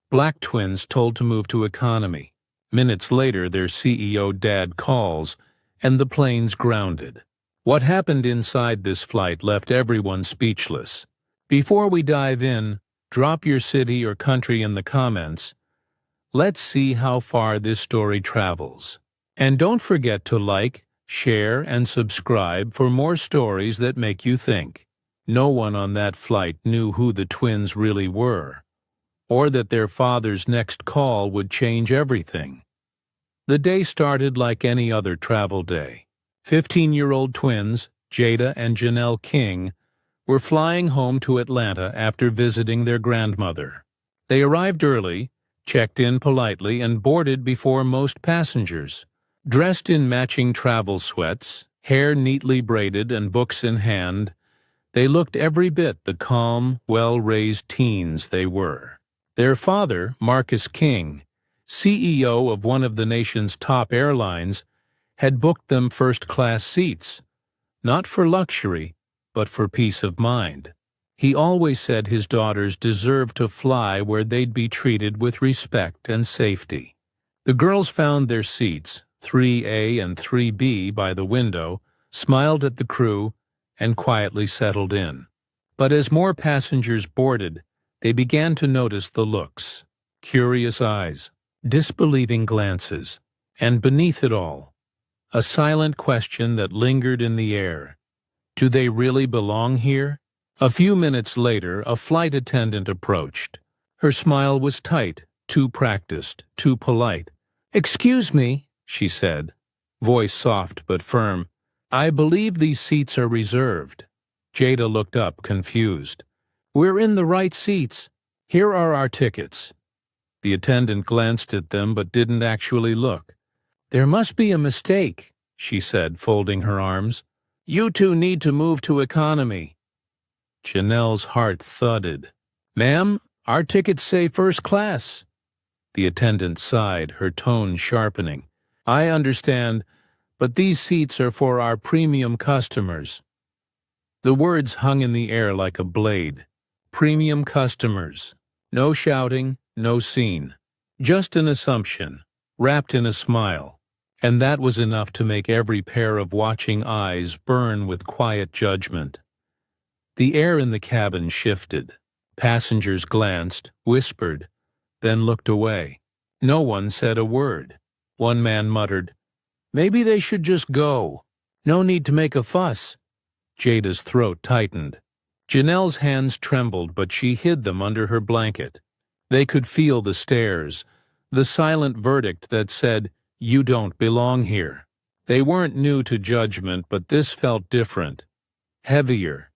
Black twins told to move to economy. Minutes later, their CEO dad calls, and the plane's grounded. What happened inside this flight left everyone speechless. Before we dive in, drop your city or country in the comments. Let's see how far this story travels. And don't forget to like, share, and subscribe for more stories that make you think. No one on that flight knew who the twins really were, or that their father's next call would change everything. The day started like any other travel day. 15-year-old twins, Jada and Janelle King, were flying home to Atlanta after visiting their grandmother. They arrived early, checked in politely, and boarded before most passengers. Dressed in matching travel sweats, hair neatly braided and books in hand, they looked every bit the calm, well-raised teens they were. Their father, Marcus King, CEO of one of the nation's top airlines, had booked them first-class seats, not for luxury, but for peace of mind. He always said his daughters deserved to fly where they'd be treated with respect and safety. The girls found their seats, 3A and 3B, by the window, smiled at the crew, and quietly settled in. But as more passengers boarded, they began to notice the looks, curious eyes, disbelieving glances, and beneath it all, a silent question that lingered in the air. Do they really belong here? A few minutes later, a flight attendant approached. Her smile was tight, too practiced, too polite. "Excuse me," she said, voice soft but firm. "I believe these seats are reserved." Jada looked up, confused. "We're in the right seats. Here are our tickets." The attendant glanced at them but didn't actually look. "There must be a mistake," she said, folding her arms. "You two need to move to economy." Janelle's heart thudded. "Ma'am, our tickets say first class." The attendant sighed, her tone sharpening. "I understand, but these seats are for our premium customers." The words hung in the air like a blade. Premium customers. No shouting, no scene. Just an assumption, wrapped in a smile. And that was enough to make every pair of watching eyes burn with quiet judgment. The air in the cabin shifted. Passengers glanced, whispered, then looked away. No one said a word. One man muttered, "Maybe they should just go. No need to make a fuss." Jada's throat tightened. Janelle's hands trembled, but she hid them under her blanket. They could feel the stares, the silent verdict that said, "You don't belong here." They weren't new to judgment, but this felt different, heavier.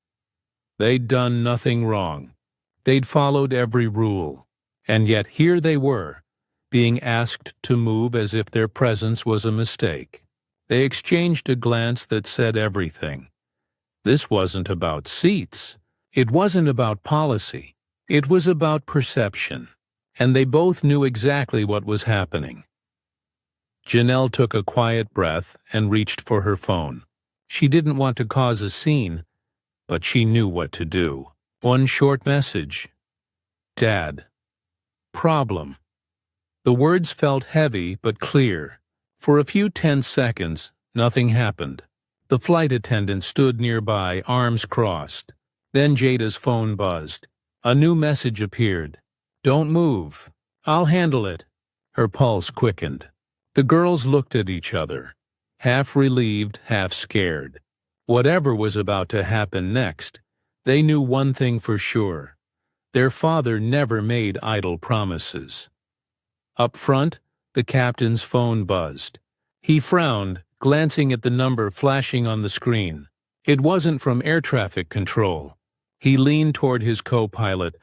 They'd done nothing wrong. They'd followed every rule. And yet here they were, being asked to move as if their presence was a mistake. They exchanged a glance that said everything. This wasn't about seats. It wasn't about policy. It was about perception. And they both knew exactly what was happening. Janelle took a quiet breath and reached for her phone. She didn't want to cause a scene, but she knew what to do. One short message. "Dad. Problem." The words felt heavy but clear. For a few tense seconds, nothing happened. The flight attendant stood nearby, arms crossed. Then Jada's phone buzzed. A new message appeared. "Don't move. I'll handle it." Her pulse quickened. The girls looked at each other, half relieved, half scared. Whatever was about to happen next, they knew one thing for sure. Their father never made idle promises. Up front, the captain's phone buzzed. He frowned, glancing at the number flashing on the screen. It wasn't from air traffic control. He leaned toward his co-pilot,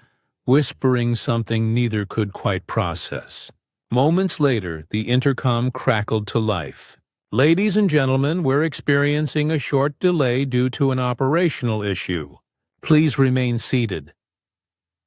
whispering something neither could quite process. Moments later, the intercom crackled to life. "Ladies and gentlemen, we're experiencing a short delay due to an operational issue. Please remain seated."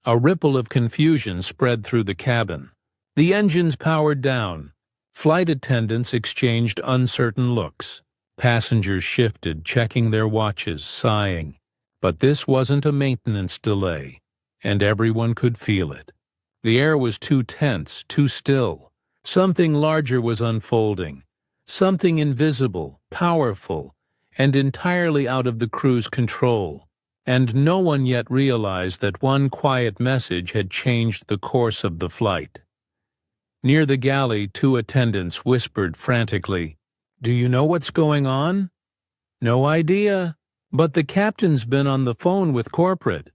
A ripple of confusion spread through the cabin. The engines powered down. Flight attendants exchanged uncertain looks. Passengers shifted, checking their watches, sighing. But this wasn't a maintenance delay, and everyone could feel it. The air was too tense, too still. Something larger was unfolding. Something invisible, powerful, and entirely out of the crew's control. And no one yet realized that one quiet message had changed the course of the flight. Near the galley, two attendants whispered frantically, "Do you know what's going on?" "No idea, but the captain's been on the phone with corporate."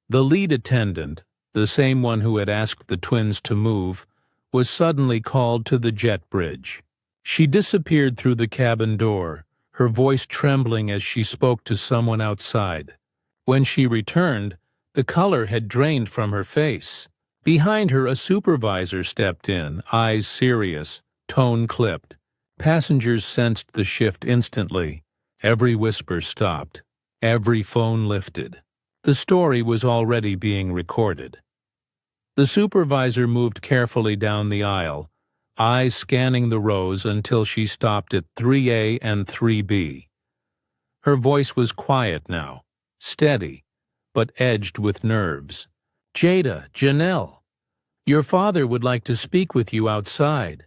The lead attendant, the same one who had asked the twins to move, was suddenly called to the jet bridge. She disappeared through the cabin door, her voice trembling as she spoke to someone outside. When she returned, the color had drained from her face. Behind her, a supervisor stepped in, eyes serious, tone clipped. Passengers sensed the shift instantly. Every whisper stopped. Every phone lifted. The story was already being recorded. The supervisor moved carefully down the aisle, eyes scanning the rows until she stopped at 3A and 3B. Her voice was quiet now, steady, but edged with nerves. "Jada, Janelle, your father would like to speak with you outside."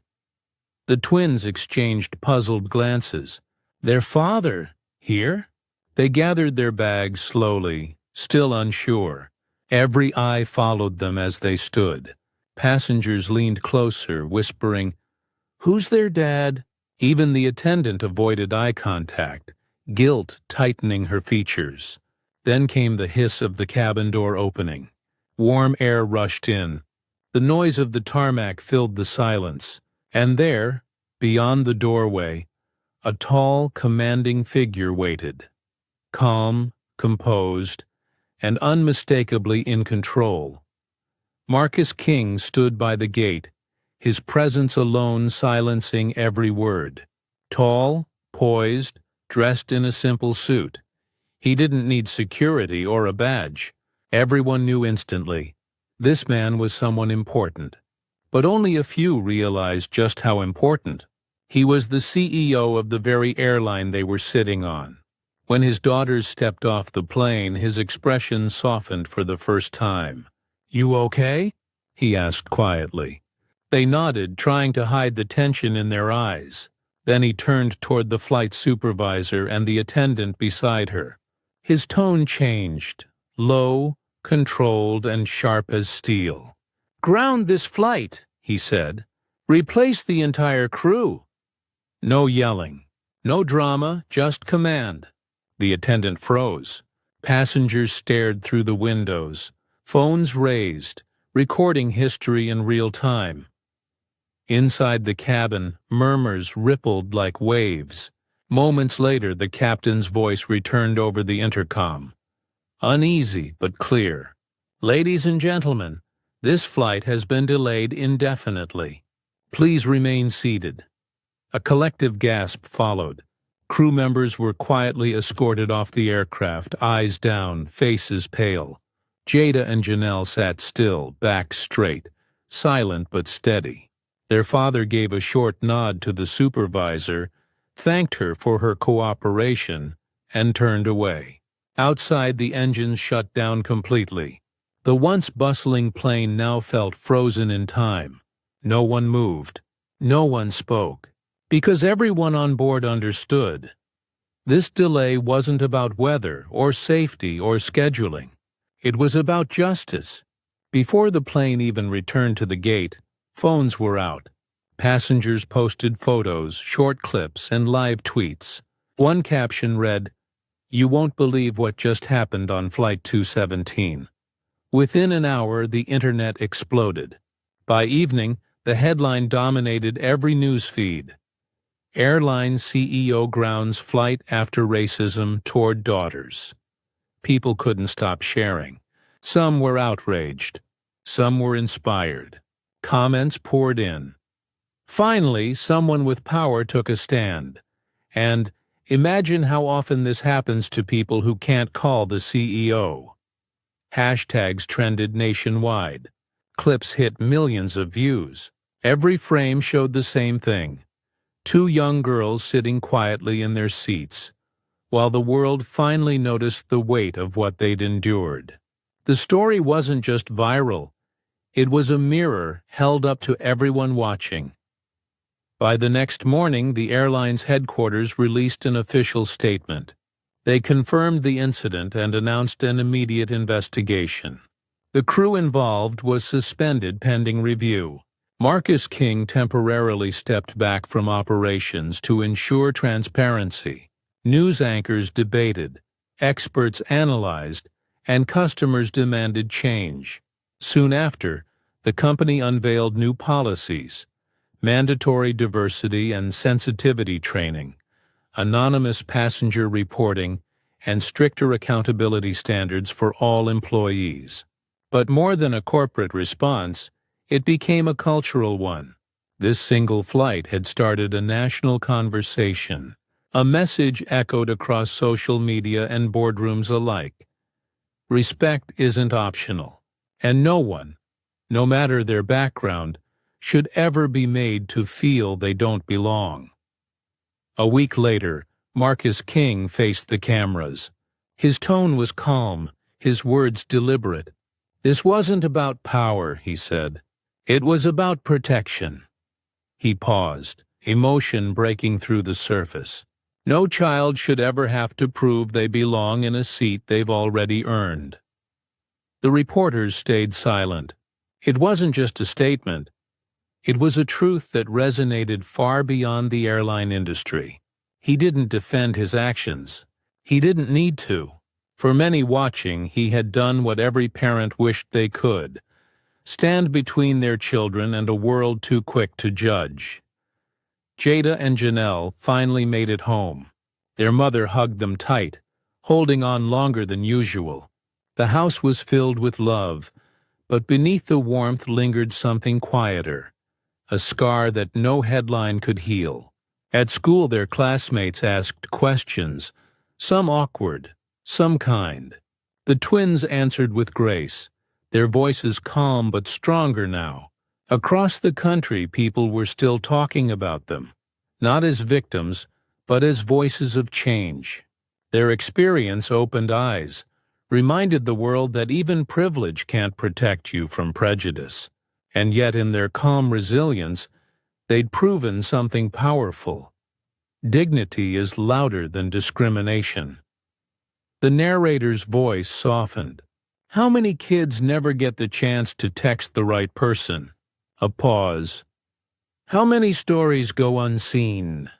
The twins exchanged puzzled glances. Their father? Here? They gathered their bags slowly, still unsure. Every eye followed them as they stood. Passengers leaned closer, whispering, "Who's their dad?" Even the attendant avoided eye contact, guilt tightening her features. Then came the hiss of the cabin door opening. Warm air rushed in. The noise of the tarmac filled the silence, and there, beyond the doorway, a tall, commanding figure waited. Calm, composed, and unmistakably in control. Marcus King stood by the gate, his presence alone silencing every word. Tall, poised, dressed in a simple suit. He didn't need security or a badge. Everyone knew instantly. This man was someone important. But only a few realized just how important. He was the CEO of the very airline they were sitting on. When his daughters stepped off the plane, his expression softened for the first time. "You okay?" he asked quietly. They nodded, trying to hide the tension in their eyes. Then he turned toward the flight supervisor and the attendant beside her. His tone changed, low, controlled, and sharp as steel. "Ground this flight," he said. "Replace the entire crew." No yelling, no drama, just command. The attendant froze. Passengers stared through the windows, phones raised, recording history in real time. Inside the cabin, murmurs rippled like waves. Moments later, the captain's voice returned over the intercom. Uneasy but clear. "Ladies and gentlemen, this flight has been delayed indefinitely. Please remain seated." A collective gasp followed. Crew members were quietly escorted off the aircraft, eyes down, faces pale. Jada and Janelle sat still, backs straight, silent but steady. Their father gave a short nod to the supervisor, thanked her for her cooperation, and turned away. Outside, the engines shut down completely. The once bustling plane now felt frozen in time. No one moved. No one spoke. Because everyone on board understood. This delay wasn't about weather or safety or scheduling. It was about justice. Before the plane even returned to the gate, phones were out. Passengers posted photos, short clips, and live tweets. One caption read, "You won't believe what just happened on Flight 217. Within an hour, the internet exploded. By evening, the headline dominated every news feed. Airline CEO grounds flight after racism toward daughters. People couldn't stop sharing. Some were outraged. Some were inspired. Comments poured in. Finally, someone with power took a stand. And imagine how often this happens to people who can't call the CEO. Hashtags trended nationwide. Clips hit millions of views. Every frame showed the same thing. Two young girls sitting quietly in their seats, while the world finally noticed the weight of what they'd endured. The story wasn't just viral. It was a mirror held up to everyone watching. By the next morning, the airline's headquarters released an official statement. They confirmed the incident and announced an immediate investigation. The crew involved was suspended pending review. Marcus King temporarily stepped back from operations to ensure transparency. News anchors debated, experts analyzed, and customers demanded change. Soon after, the company unveiled new policies: mandatory diversity and sensitivity training, anonymous passenger reporting, and stricter accountability standards for all employees. But more than a corporate response, it became a cultural one. This single flight had started a national conversation. A message echoed across social media and boardrooms alike. Respect isn't optional, and no one, no matter their background, should ever be made to feel they don't belong. A week later, Marcus King faced the cameras. His tone was calm, his words deliberate. This wasn't about power, he said. It was about protection. He paused, emotion breaking through the surface. No child should ever have to prove they belong in a seat they've already earned. The reporters stayed silent. It wasn't just a statement. It was a truth that resonated far beyond the airline industry. He didn't defend his actions. He didn't need to. For many watching, he had done what every parent wished they could: stand between their children and a world too quick to judge. Jada and Janelle finally made it home. Their mother hugged them tight, holding on longer than usual. The house was filled with love, but beneath the warmth lingered something quieter, a scar that no headline could heal. At school, their classmates asked questions, some awkward, some kind. The twins answered with grace, their voices calm but stronger now. Across the country, people were still talking about them, not as victims, but as voices of change. Their experience opened eyes, reminded the world that even privilege can't protect you from prejudice. And yet in their calm resilience, they'd proven something powerful. Dignity is louder than discrimination. The narrator's voice softened. How many kids never get the chance to text the right person? A pause. How many stories go unseen?